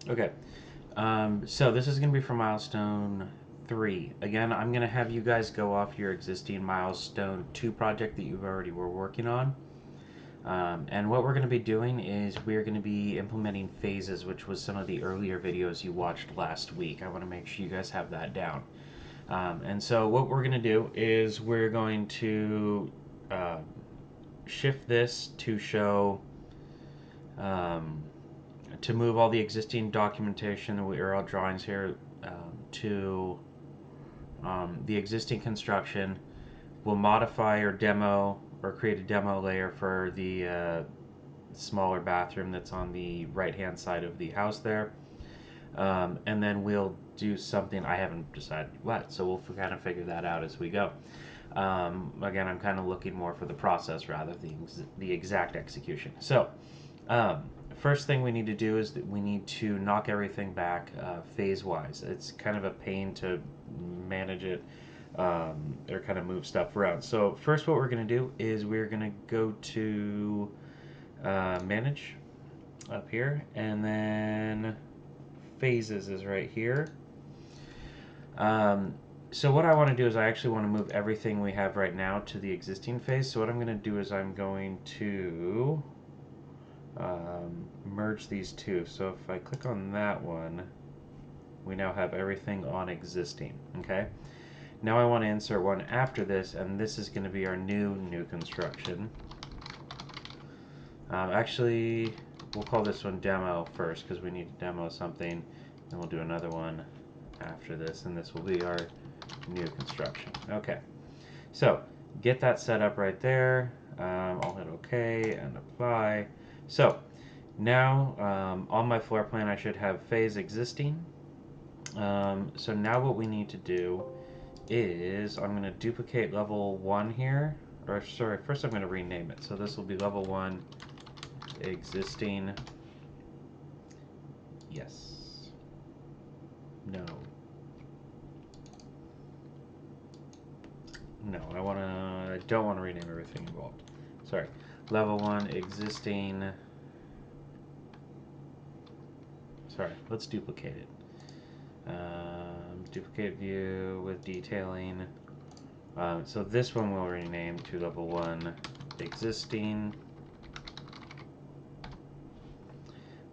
Okay. So this is going to be for Milestone 3. Again, I'm going to have you guys go off your existing Milestone 2 project that you already were working on. And what we're going to be doing is we're going to be implementing phases, which was some of the earlier videos you watched last week. I want to make sure you guys have that down. And so what we're going to do is we're going to uh, shift this to show um, to move all the existing documentation or all drawings here to the existing construction. We'll modify or demo or create a demo layer for the smaller bathroom that's on the right hand side of the house there. And then we'll do something. I haven't decided what, so we'll kind of figure that out as we go. Again, I'm kind of looking more for the process rather than the exact execution. So, um, first thing we need to do is that we need to knock everything back phase wise. It's kind of a pain to manage it or kind of move stuff around. So, first, what we're going to do is we're going to go to manage up here, and then phases is right here. Um, so what I want to do is I actually want to move everything we have right now to the existing phase. So what I'm going to do is I'm going to merge these two. So if I click on that one, we now have everything on existing. Okay. Now I want to insert one after this, and this is going to be our new construction. Actually, we'll call this one demo first because we need to demo something. Then we'll do another one after this, and this will be our new construction. Okay, so get that set up right there. I'll hit OK and apply. So now on my floor plan, I should have phase existing. So now what we need to do is I'm going to duplicate level 1 here. Or sorry, first I'm going to rename it. So this will be level 1 existing. Yes. No. No, I don't want to rename everything involved. Sorry. Level 1 existing. Sorry, let's duplicate it. Duplicate view with detailing. So this one we'll rename to level 1 existing.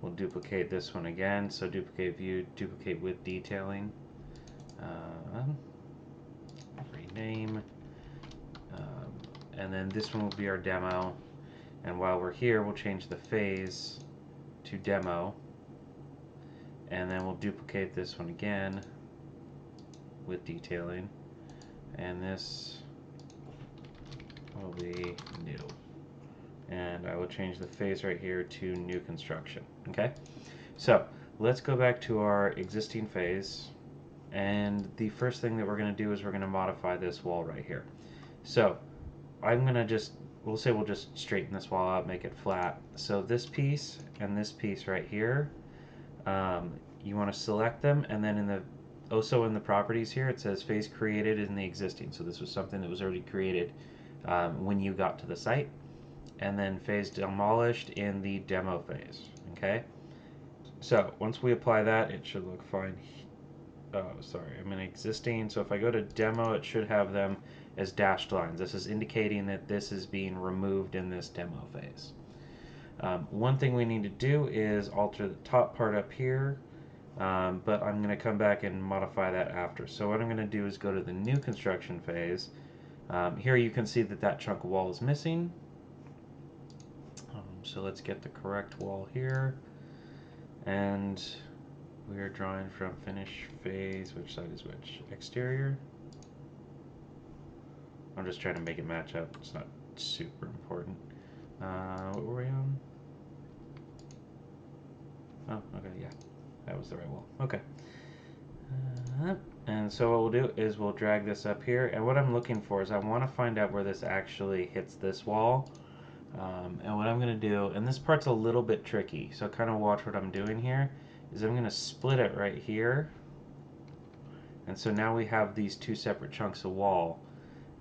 We'll duplicate this one again. So duplicate view, duplicate with detailing. Rename. And then this one will be our demo. And while we're here, we'll change the phase to demo. And then we'll duplicate this one again with detailing. And this will be new. And I will change the phase right here to new construction. Okay? So let's go back to our existing phase. And the first thing that we're going to do is we're going to modify this wall right here. So I'm going to we'll just straighten this wall out, make it flat. So this piece and this piece right here, you want to select them, and then also in the properties here, it says phase created in the existing. So this was something that was already created when you got to the site. And then phase demolished in the demo phase. Okay? So once we apply that, it should look fine. Oh, sorry, I'm in existing. So if I go to demo, it should have them as dashed lines. This is indicating that this is being removed in this demo phase. One thing we need to do is alter the top part up here, but I'm going to come back and modify that after. So what I'm going to do is go to the new construction phase. Here you can see that that chunk of wall is missing. So let's get the correct wall here. And we are drawing from finish phase. Which side is which? Exterior. I'm just trying to make it match up. It's not super important. What were we on? Oh, okay, yeah. That was the right wall. Okay. And so what we'll do is we'll drag this up here. And what I'm looking for is I want to find out where this actually hits this wall. And what I'm going to do, and this part's a little bit tricky, so kind of watch what I'm doing here, is I'm going to split it right here. And so now we have these two separate chunks of wall.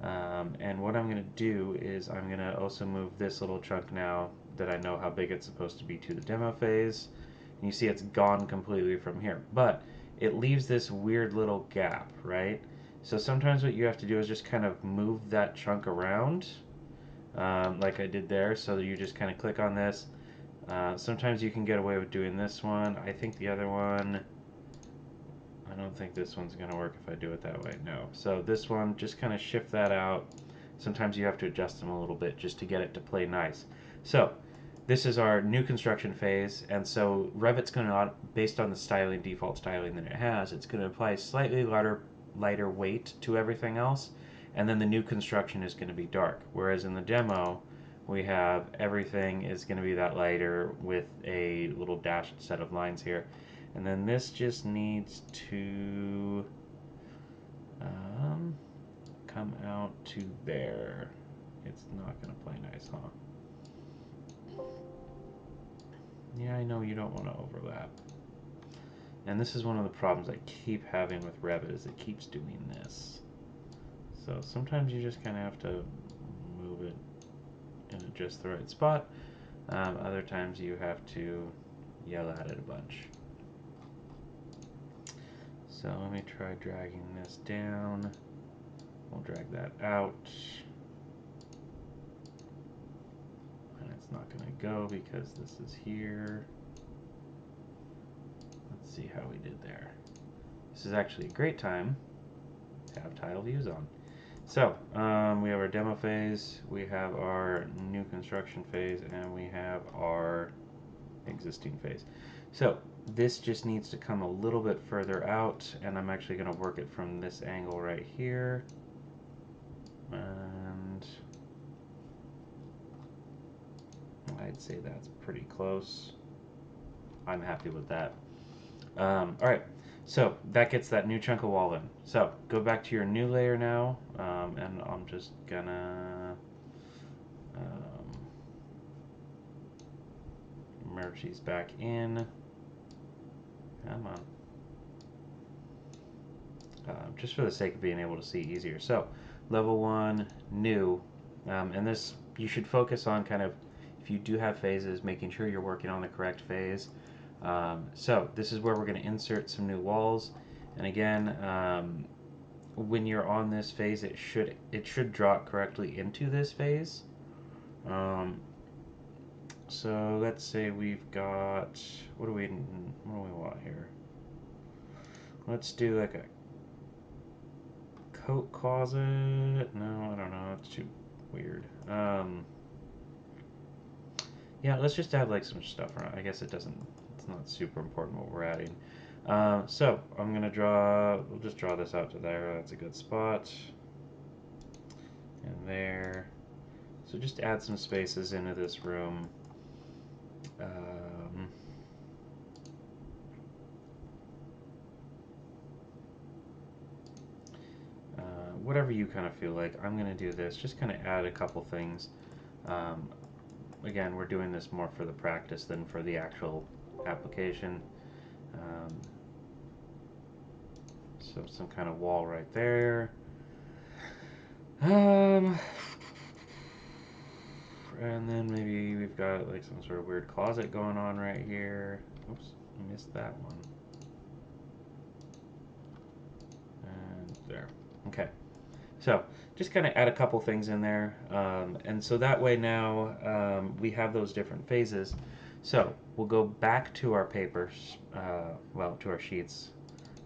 And what I'm going to do is I'm going to also move this little chunk now that I know how big it's supposed to be to the demo phase. And you see it's gone completely from here. But it leaves this weird little gap, right? So sometimes what you have to do is just kind of move that chunk around, like I did there. So you just kind of click on this. Sometimes you can get away with doing this one. I think the other one, I don't think this one's going to work if I do it that way. No. So this one, just kind of shift that out. Sometimes you have to adjust them a little bit just to get it to play nice. So this is our new construction phase, and so Revit's going to, based on the styling, default styling that it has, it's going to apply slightly lighter weight to everything else, and then the new construction is going to be dark. Whereas in the demo, we have everything is going to be that lighter with a little dashed set of lines here. And then this just needs to come out to there. It's not going to play nice, huh? Yeah, I know you don't want to overlap. And this is one of the problems I keep having with Revit is it keeps doing this. So sometimes you just kind of have to move it in just the right spot. Other times you have to yell at it a bunch. So let me try dragging this down. We'll drag that out. And it's not going to go because this is here. Let's see how we did there. This is actually a great time to have tile views on. So we have our demo phase, we have our new construction phase, and we have our existing phase. So this just needs to come a little bit further out, and I'm actually going to work it from this angle right here. And I'd say that's pretty close. I'm happy with that. All right, so that gets that new chunk of wall in. So go back to your new layer now, and I'm just gonna merge these back in. Come on. Just for the sake of being able to see easier. So level 1, new, and this you should focus on kind of, if you do have phases, making sure you're working on the correct phase. So this is where we're going to insert some new walls, and again, when you're on this phase, it should drop correctly into this phase. So let's say we've got, what do we want here? Let's do like a coat closet. No, I don't know. It's too weird. Yeah, let's just add like some stuff around. I guess it's not super important what we're adding. So I'm gonna we'll just draw this out to there. That's a good spot. And there. So just add some spaces into this room. Whatever you kind of feel like. I'm gonna do this. Just kind of add a couple things. Again, we're doing this more for the practice than for the actual application. So some kind of wall right there. And then maybe we've got like some sort of weird closet going on right here. Oops, missed that one. And there. Okay. So just kind of add a couple things in there. And so that way now we have those different phases. So we'll go back to our papers, to our sheets.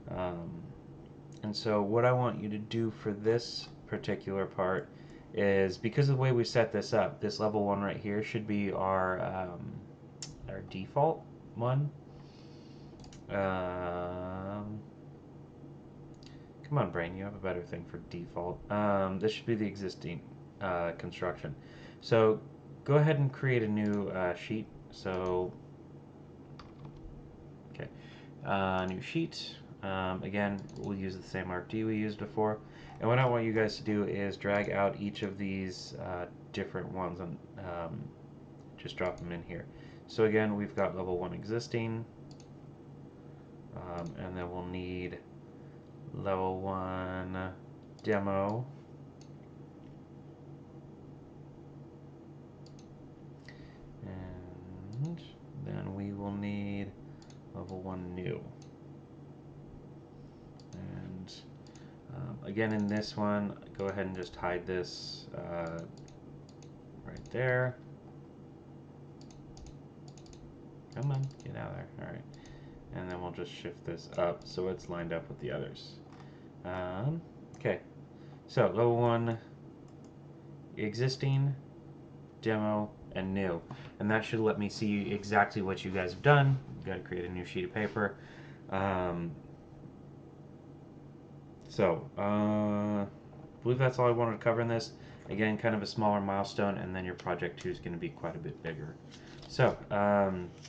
And so what I want you to do for this particular part is, because of the way we set this up, this level 1 right here should be our default one. Come on, brain, you have a better thing for default. This should be the existing construction. So go ahead and create a new sheet. So, okay, new sheet. Again, we'll use the same ArcD we used before. And what I want you guys to do is drag out each of these different ones and just drop them in here. So again, we've got level 1 existing, and then we'll need level 1 demo. And then we will need level 1 new. And again, in this one, go ahead and just hide this right there. Come on, get out of there. All right. And then we'll just shift this up so it's lined up with the others. Okay. So, level 1, existing, demo, and new. And that should let me see exactly what you guys have done. You've got to create a new sheet of paper. I believe that's all I wanted to cover in this. Again, kind of a smaller milestone, and then your project 2 is going to be quite a bit bigger. So,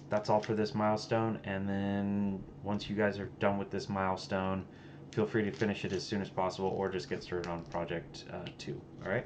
that's all for this milestone, and then once you guys are done with this milestone, feel free to finish it as soon as possible, or just get started on project 2, alright?